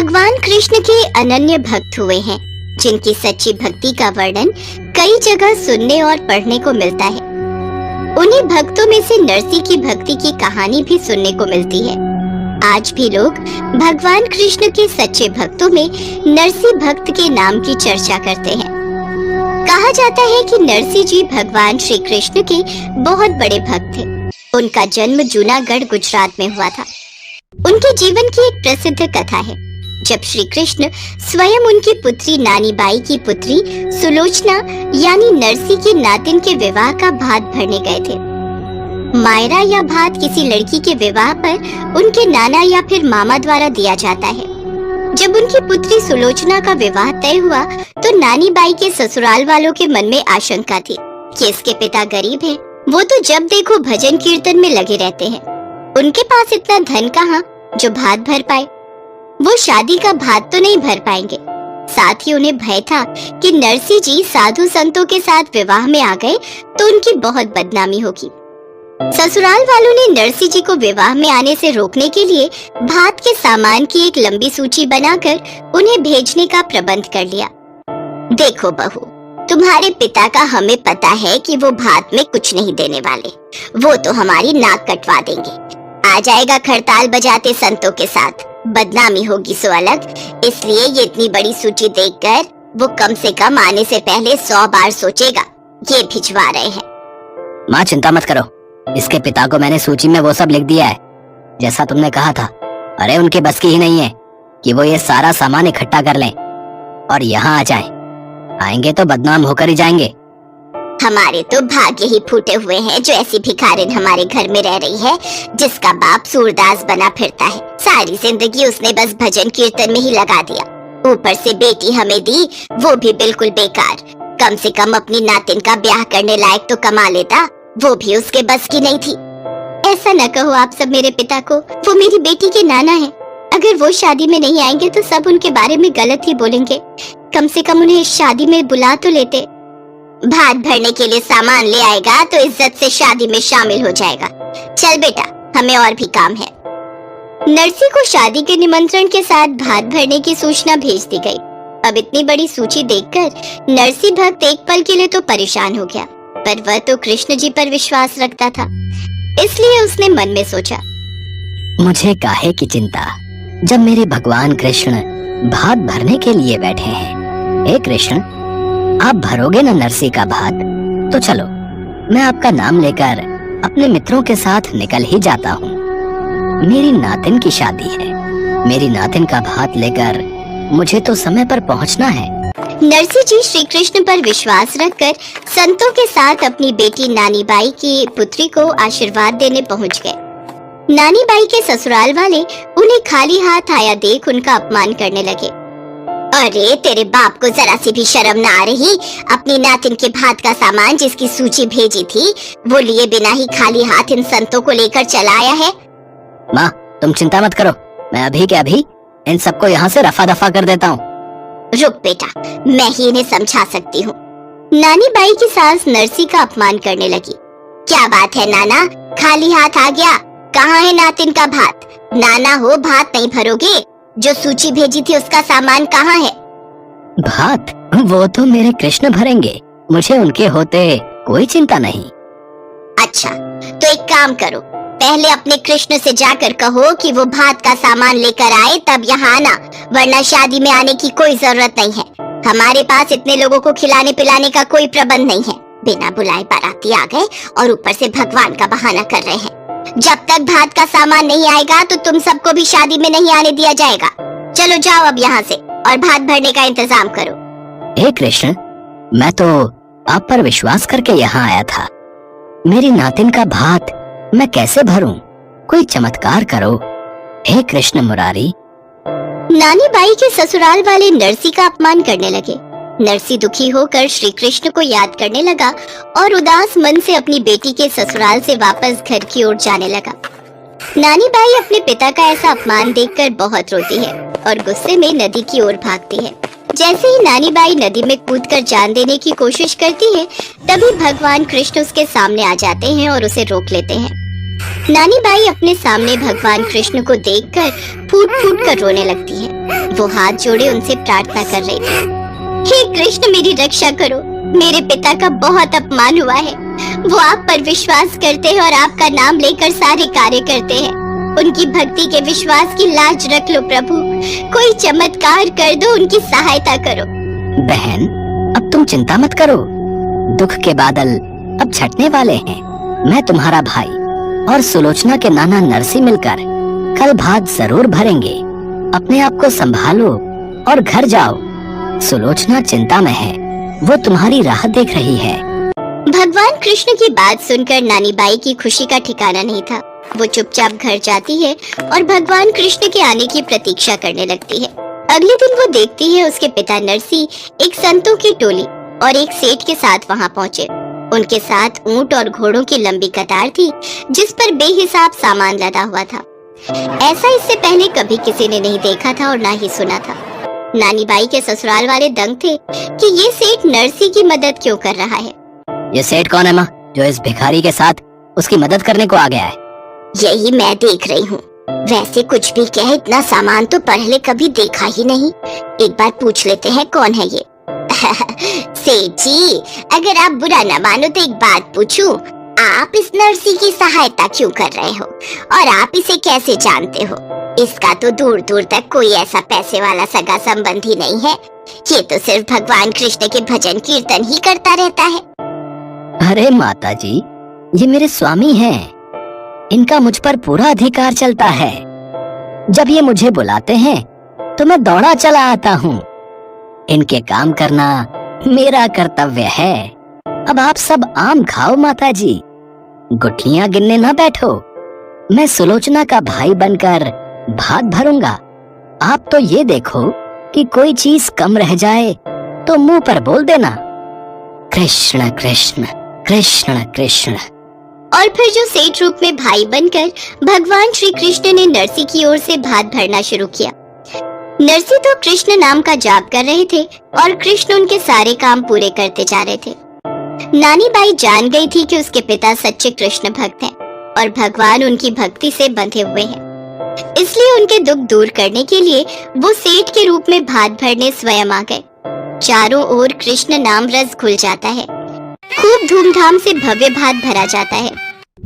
भगवान कृष्ण के अनन्य भक्त हुए हैं, जिनकी सच्ची भक्ति का वर्णन कई जगह सुनने और पढ़ने को मिलता है। उन्हीं भक्तों में से नरसी की भक्ति की कहानी भी सुनने को मिलती है। आज भी लोग भगवान कृष्ण के सच्चे भक्तों में नरसी भक्त के नाम की चर्चा करते हैं। कहा जाता है कि नरसी जी भगवान श्री कृष्ण के बहुत बड़े भक्त थे। उनका जन्म जूनागढ़ गुजरात में हुआ था। उनके जीवन की एक प्रसिद्ध कथा है, जब श्री कृष्ण स्वयं उनकी पुत्री नानी बाई की पुत्री सुलोचना यानी नरसी के नातिन के विवाह का भात भरने गए थे। मायरा या भात किसी लड़की के विवाह पर उनके नाना या फिर मामा द्वारा दिया जाता है। जब उनकी पुत्री सुलोचना का विवाह तय हुआ तो नानी बाई के ससुराल वालों के मन में आशंका थी कि इसके पिता गरीब हैं। वो तो जब देखो भजन कीर्तन में लगे रहते हैं। उनके पास इतना धन कहाँ जो भात भर पाए। वो शादी का भात तो नहीं भर पाएंगे। साथ ही उन्हें भय था कि नरसी जी साधु संतों के साथ विवाह में आ गए तो उनकी बहुत बदनामी होगी। ससुराल वालों ने नरसी जी को विवाह में आने से रोकने के लिए भात के सामान की एक लंबी सूची बनाकर उन्हें भेजने का प्रबंध कर लिया। देखो बहू, तुम्हारे पिता का हमें पता है कि वो भात में कुछ नहीं देने वाले। वो तो हमारी नाक कटवा देंगे। आ जाएगा खड़ताल बजाते संतों के साथ, बदनामी होगी सो अलग। इसलिए ये इतनी बड़ी सूची देखकर वो कम से कम आने से पहले 100 बार सोचेगा। ये भिजवा रहे हैं। माँ चिंता मत करो, इसके पिता को मैंने सूची में वो सब लिख दिया है जैसा तुमने कहा था। अरे उनके बस की ही नहीं है कि वो ये सारा सामान इकट्ठा कर लें और यहाँ आ जाएं। आएंगे तो बदनाम होकर ही जाएंगे। हमारे तो भाग्य ही फूटे हुए हैं जो ऐसी भिखारिन हमारे घर में रह रही है, जिसका बाप सूरदास बना फिरता है। सारी जिंदगी उसने बस भजन कीर्तन में ही लगा दिया। ऊपर से बेटी हमें दी, वो भी बिल्कुल बेकार। कम से कम अपनी नातिन का ब्याह करने लायक तो कमा लेता, वो भी उसके बस की नहीं थी। ऐसा न कहो आप सब मेरे पिता को, वो मेरी बेटी के नाना है। अगर वो शादी में नहीं आएंगे तो सब उनके बारे में गलत ही बोलेंगे। कम से कम उन्हें शादी में बुला तो लेते। भात भरने के लिए सामान ले आएगा तो इज्जत से शादी में शामिल हो जाएगा। चल बेटा, हमें और भी काम है। नरसी को शादी के निमंत्रण के साथ भात भरने की सूचना भेज दी गई। अब इतनी बड़ी सूची देखकर नरसी भक्त एक पल के लिए तो परेशान हो गया, पर वह तो कृष्ण जी पर विश्वास रखता था। इसलिए उसने मन में सोचा, मुझे काहे की चिंता, जब मेरे भगवान कृष्ण भात भरने के लिए बैठे हैं। हे कृष्ण, आप भरोगे ना नरसी का भात? तो चलो, मैं आपका नाम लेकर अपने मित्रों के साथ निकल ही जाता हूँ। मेरी नातिन की शादी है, मेरी नातिन का भात लेकर मुझे तो समय पर पहुँचना है। नरसी जी श्री कृष्ण पर विश्वास रखकर संतों के साथ अपनी बेटी नानी बाई की पुत्री को आशीर्वाद देने पहुँच गए। नानी बाई के ससुराल वाले उन्हें खाली हाथ आया देख उनका अपमान करने लगे। अरे तेरे बाप को जरा सी भी शर्म न आ रही? अपनी नातिन के भात का सामान जिसकी सूची भेजी थी वो लिए बिना ही खाली हाथ इन संतों को लेकर चला आया है। माँ तुम चिंता मत करो, मैं अभी के अभी इन सबको यहाँ से रफा दफा कर देता हूँ। रुक बेटा, मैं ही इन्हें समझा सकती हूँ। नानी बाई की सास नरसी का अपमान करने लगी। क्या बात है नाना, खाली हाथ आ गया? कहाँ है नातिन का भात? नाना हो, भात नहीं भरोगे? जो सूची भेजी थी उसका सामान कहाँ है? भात वो तो मेरे कृष्ण भरेंगे, मुझे उनके होते कोई चिंता नहीं। अच्छा, तो एक काम करो, पहले अपने कृष्ण से जाकर कहो कि वो भात का सामान लेकर आए तब यहाँ आना, वरना शादी में आने की कोई जरूरत नहीं है। हमारे पास इतने लोगों को खिलाने पिलाने का कोई प्रबंध नहीं है। बिना बुलाए बाराती आ गए और ऊपर से भगवान का बहाना कर रहे हैं। जब तक भात का सामान नहीं आएगा तो तुम सबको भी शादी में नहीं आने दिया जाएगा। चलो जाओ अब यहाँ से और भात भरने का इंतजाम करो। हे कृष्ण, मैं तो आप पर विश्वास करके यहाँ आया था। मेरी नातिन का भात मैं कैसे भरूं? कोई चमत्कार करो हे कृष्ण मुरारी। नानी बाई के ससुराल वाले नरसी का अपमान करने लगे। नरसी दुखी होकर श्री कृष्ण को याद करने लगा और उदास मन से अपनी बेटी के ससुराल से वापस घर की ओर जाने लगा। नानी बाई अपने पिता का ऐसा अपमान देखकर बहुत रोती है और गुस्से में नदी की ओर भागती है। जैसे ही नानी बाई नदी में कूदकर जान देने की कोशिश करती है, तभी भगवान कृष्ण उसके सामने आ जाते हैं और उसे रोक लेते हैं। नानी बाई अपने सामने भगवान कृष्ण को देखकर फूट फूट कर रोने लगती है। वो हाथ जोड़े उनसे प्रार्थना कर रही थी, हे कृष्ण मेरी रक्षा करो, मेरे पिता का बहुत अपमान हुआ है। वो आप पर विश्वास करते हैं और आपका नाम लेकर सारे कार्य करते हैं। उनकी भक्ति के विश्वास की लाज रख लो प्रभु, कोई चमत्कार कर दो, उनकी सहायता करो। बहन, अब तुम चिंता मत करो, दुख के बादल अब छटने वाले हैं। मैं तुम्हारा भाई और सुलोचना के नाना नरसी मिलकर कल भात जरूर भरेंगे। अपने आप को संभालो और घर जाओ। सुलोचना चिंता में है, वो तुम्हारी राह देख रही है। भगवान कृष्ण की बात सुनकर नानी बाई की खुशी का ठिकाना नहीं था। वो चुपचाप घर जाती है और भगवान कृष्ण के आने की प्रतीक्षा करने लगती है। अगले दिन वो देखती है उसके पिता नरसी एक संतों की टोली और एक सेठ के साथ वहाँ पहुँचे। उनके साथ ऊंट और घोड़ों की लंबी कतार थी जिस पर बेहिसाब सामान लदा हुआ था। ऐसा इससे पहले कभी किसी ने नहीं देखा था और ना ही सुना था। नानी बाई के ससुराल वाले दंग थे कि ये सेठ नरसी की मदद क्यों कर रहा है। ये सेठ कौन है माँ, जो इस भिखारी के साथ उसकी मदद करने को आ गया है? यही मैं देख रही हूँ। वैसे कुछ भी कहे, इतना सामान तो पहले कभी देखा ही नहीं। एक बार पूछ लेते हैं कौन है ये। सेठ जी, अगर आप बुरा न मानो तो एक बात पूछूं, आप इस नरसी की सहायता क्यों कर रहे हो और आप इसे कैसे जानते हो? इसका तो दूर दूर तक कोई ऐसा पैसे वाला सगा संबंधी नहीं है। ये तो सिर्फ भगवान कृष्ण के भजन कीर्तन ही करता रहता है। अरे माता जी, ये मेरे स्वामी हैं। इनका मुझ पर पूरा अधिकार चलता है। जब ये मुझे बुलाते हैं तो मैं दौड़ा चला आता हूँ। इनके काम करना मेरा कर्तव्य है। अब आप सब आम खाओ माता जी, गुठलियां गिनने ना बैठो। मैं सुलोचना का भाई बनकर भात भरूंगा। आप तो ये देखो कि कोई चीज कम रह जाए तो मुंह पर बोल देना, कृष्ण कृष्ण कृष्ण कृष्ण। और फिर जो सेठ रूप में भाई बनकर भगवान श्री कृष्ण ने नरसी की ओर से भात भरना शुरू किया। नरसी तो कृष्ण नाम का जाप कर रहे थे और कृष्ण उनके सारे काम पूरे करते जा रहे थे। नानी बाई जान गई थी कि उसके पिता सच्चे कृष्ण भक्त हैं और भगवान उनकी भक्ति से बंधे हुए हैं। इसलिए उनके दुख दूर करने के लिए वो सेठ के रूप में भात भरने स्वयं आ गए। चारों ओर कृष्ण नाम रस घुल जाता है। खूब धूमधाम से भव्य भात भरा जाता है।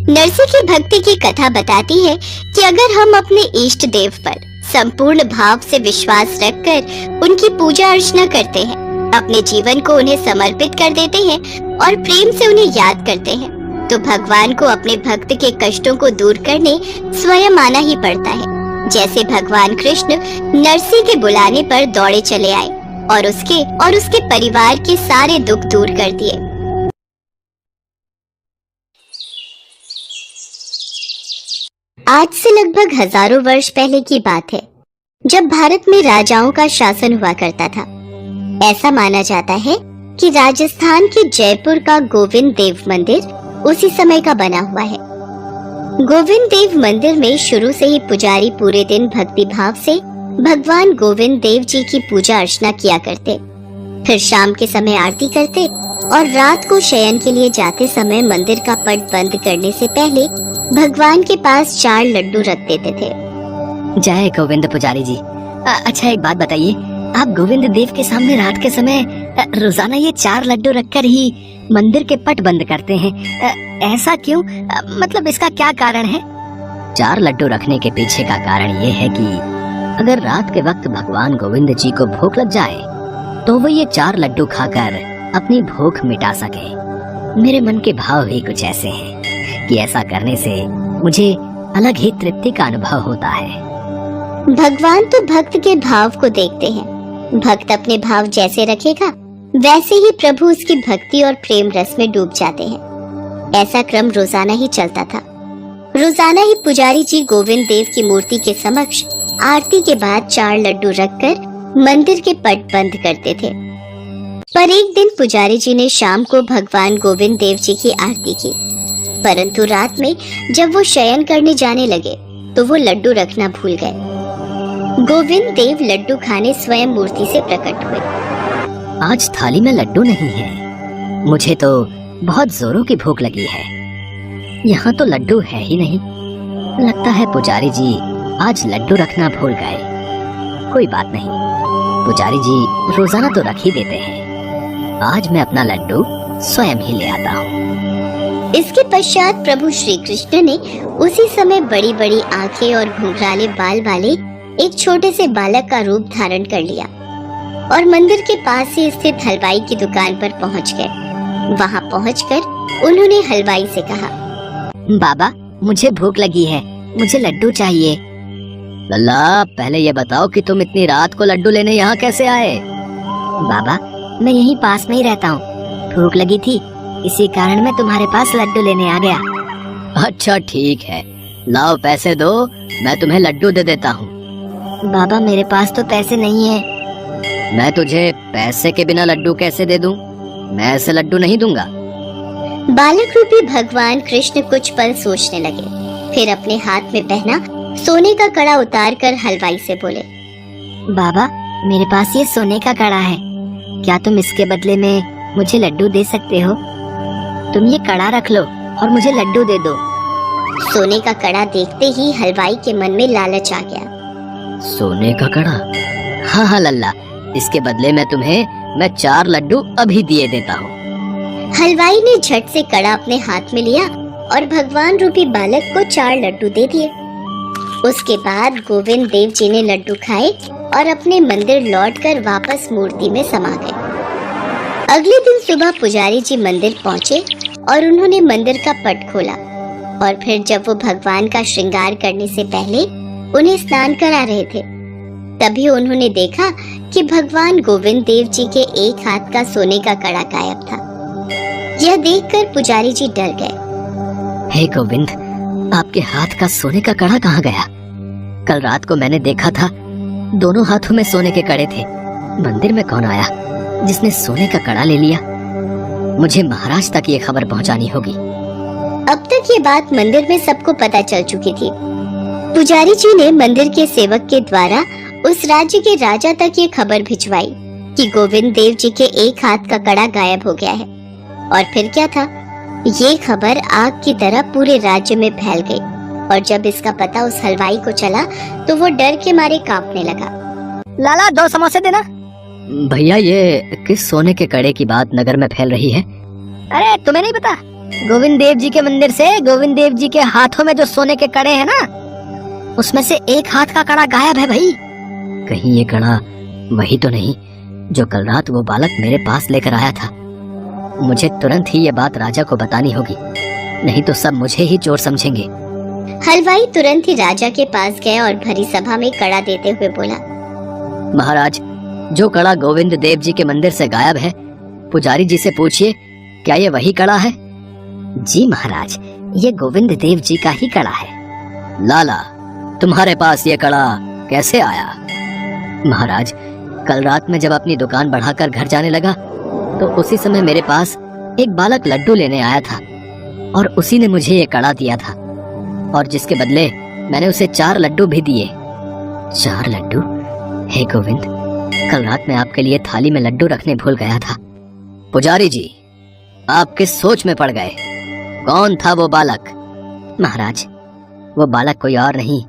नरसी की भक्ति की कथा बताती है कि अगर हम अपने इष्ट देव पर संपूर्ण भाव से विश्वास रखकर उनकी पूजा अर्चना करते हैं, अपने जीवन को उन्हें समर्पित कर देते हैं और प्रेम से उन्हें याद करते हैं, तो भगवान को अपने भक्त के कष्टों को दूर करने स्वयं आना ही पड़ता है। जैसे भगवान कृष्ण नरसी के बुलाने पर दौड़े चले आए और उसके परिवार के सारे दुख दूर कर दिए। आज से लगभग हजारों वर्ष पहले की बात है, जब भारत में राजाओं का शासन हुआ करता था। ऐसा माना जाता है कि राजस्थान के जयपुर का गोविंद देव मंदिर उसी समय का बना हुआ है। गोविंद देव मंदिर में शुरू से ही पुजारी पूरे दिन भक्ति भाव से भगवान गोविंद देव जी की पूजा अर्चना किया करते, फिर शाम के समय आरती करते और रात को शयन के लिए जाते समय मंदिर का पट बंद करने से पहले भगवान के पास 4 लड्डू रख देते थे। जय गोविंद पुजारी जी। अच्छा एक बात बताइए, आप गोविंद देव के सामने रात के समय रोजाना ये 4 लड्डू रखकर ही मंदिर के पट बंद करते हैं, ऐसा क्यों? मतलब इसका क्या कारण है? 4 लड्डू रखने के पीछे का कारण ये है कि अगर रात के वक्त भगवान गोविंद जी को भूख लग जाए तो वो ये 4 लड्डू खाकर अपनी भूख मिटा सके। मेरे मन के भाव ही कुछ ऐसे हैं कि ऐसा करने से मुझे अलग ही तृप्ति का अनुभव होता है। भगवान तो भक्त के भाव को देखते हैं। भक्त अपने भाव जैसे रखेगा वैसे ही प्रभु उसकी भक्ति और प्रेम रस में डूब जाते हैं। ऐसा क्रम रोजाना ही चलता था। रोजाना ही पुजारी जी गोविंद देव की मूर्ति के समक्ष आरती के बाद 4 लड्डू रखकर मंदिर के पट बंद करते थे। पर एक दिन पुजारी जी ने शाम को भगवान गोविंद देव जी की आरती की, परंतु रात में जब वो शयन करने जाने लगे तो वो लड्डू रखना भूल गए। गोविंद देव लड्डू खाने स्वयं मूर्ति से प्रकट हुए। आज थाली में लड्डू नहीं है, मुझे तो बहुत जोरों की भूख लगी है। यहाँ तो लड्डू है ही नहीं। लगता है पुजारी जी आज लड्डू रखना भूल गए। कोई बात नहीं, पुजारी जी रोजाना तो रख ही देते हैं। आज मैं अपना लड्डू स्वयं ही ले आता हूँ। इसके पश्चात प्रभु श्री कृष्ण ने उसी समय बड़ी बड़ी आंखें और घुंघराले बाल वाले एक छोटे से बालक का रूप धारण कर लिया और मंदिर के पास ही स्थित हलवाई की दुकान पर पहुंच गए। वहां पहुंचकर उन्होंने हलवाई से कहा, बाबा मुझे भूख लगी है, मुझे लड्डू चाहिए। लल्ला पहले ये बताओ कि तुम इतनी रात को लड्डू लेने यहाँ कैसे आए? बाबा मैं यहीं पास में ही रहता हूँ, भूख लगी थी इसी कारण मैं तुम्हारे पास लड्डू लेने आ गया। अच्छा ठीक है, लाओ पैसे दो, मैं तुम्हें लड्डू दे देता हूँ। बाबा मेरे पास तो पैसे नहीं है। मैं तुझे पैसे के बिना लड्डू कैसे दे दूं? मैं ऐसे लड्डू नहीं दूंगा। बालक रूपी भगवान कृष्ण कुछ पल सोचने लगे, फिर अपने हाथ में पहना सोने का कड़ा उतारकर हलवाई से बोले, बाबा मेरे पास ये सोने का कड़ा है, क्या तुम इसके बदले में मुझे लड्डू दे सकते हो? तुम ये कड़ा रख लो और मुझे लड्डू दे दो। सोने का कड़ा देखते ही हलवाई के मन में लालच आ गया। सोने का कड़ा? हाँ लल्ला, इसके बदले में तुम्हें मैं 4 लड्डू अभी दिए देता हूँ। हलवाई ने झट से कड़ा अपने हाथ में लिया और भगवान रूपी बालक को 4 लड्डू दे दिए। उसके बाद गोविंद देव जी ने लड्डू खाए और अपने मंदिर लौटकर वापस मूर्ति में समा गए। अगले दिन सुबह पुजारी जी मंदिर पहुँचे और उन्होंने मंदिर का पट खोला और फिर जब वो भगवान का श्रृंगार करने से पहले उन्हें स्नान करा रहे थे, तभी उन्होंने देखा कि भगवान गोविंद देव जी के एक हाथ का सोने का कड़ा गायब था। यह देखकर पुजारी जी डर गए। हे गोविंद, आपके हाथ का सोने का कड़ा कहाँ गया? कल रात को मैंने देखा था, दोनों हाथों में सोने के कड़े थे। मंदिर में कौन आया जिसने सोने का कड़ा ले लिया? मुझे महाराज तक ये खबर पहुंचानी होगी। अब तक ये बात मंदिर में सबको पता चल चुकी थी। पुजारी जी ने मंदिर के सेवक के द्वारा उस राज्य के राजा तक ये खबर भिजवाई कि गोविंद देव जी के एक हाथ का कड़ा गायब हो गया है। और फिर क्या था, ये खबर आग की तरह पूरे राज्य में फैल गई और जब इसका पता उस हलवाई को चला तो वो डर के मारे कांपने लगा। लाला 2 समोसे देना। भैया ये किस सोने के कड़े की बात नगर में फैल रही है? अरे तुम्हें नहीं पता, गोविंद देव जी के मंदिर से गोविंद देव जी के हाथों में जो सोने के कड़े हैं ना, उसमें से एक हाथ का कड़ा गायब है भाई। कहीं ये कड़ा वही तो नहीं जो कल रात वो बालक मेरे पास लेकर आया था? मुझे तुरंत ही ये बात राजा को बतानी होगी, नहीं तो सब मुझे ही चोर समझेंगे। हलवाई तुरंत ही राजा के पास गया और भरी सभा में कड़ा देते हुए बोला, महाराज जो कड़ा गोविंद देव जी के मंदिर से गायब है, पुजारी जी से पूछिए क्या ये वही कड़ा है? जी महाराज, ये गोविंद देव जी का ही कड़ा है। लाला तुम्हारे पास ये कड़ा कैसे आया? महाराज कल रात में जब अपनी दुकान बढ़ाकर घर जाने लगा तो उसी समय मेरे पास एक बालक लड्डू लेने आया था और उसी ने मुझे ये कड़ा दिया था और जिसके बदले मैंने उसे 4 लड्डू भी दिए। 4 लड्डू? हे गोविंद, कल रात मैं आपके लिए थाली में लड्डू रखने भूल गया था। पुजारी जी आप किस सोच में पड़ गए? कौन था वो बालक? महाराज वो बालक कोई और नहीं,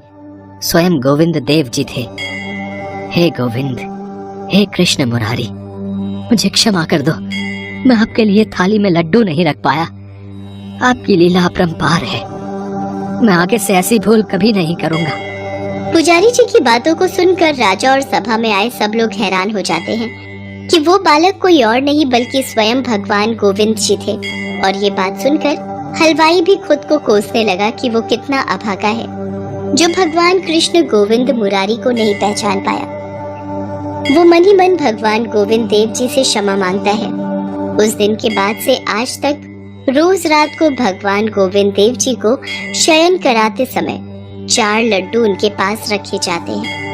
स्वयं गोविंद देव जी थे। हे गोविंद, हे कृष्ण मुरारी, मुझे क्षमा कर दो, मैं आपके लिए थाली में लड्डू नहीं रख पाया। आपकी लीला अपरंपार है, मैं आगे से ऐसी भूल कभी नहीं करूंगा। पुजारी जी की बातों को सुनकर राजा और सभा में आए सब लोग हैरान हो जाते हैं कि वो बालक कोई और नहीं बल्कि स्वयं भगवान गोविंद जी थे। और ये बात सुनकर हलवाई भी खुद को कोसने लगा कि वो कितना अभागा है जो भगवान कृष्ण गोविंद मुरारी को नहीं पहचान पाया। वो मन ही मन भगवान गोविंद देव जी से क्षमा मांगता है। उस दिन के बाद से आज तक रोज रात को भगवान गोविंद देव जी को शयन कराते समय 4 लड्डू उनके पास रखे जाते हैं।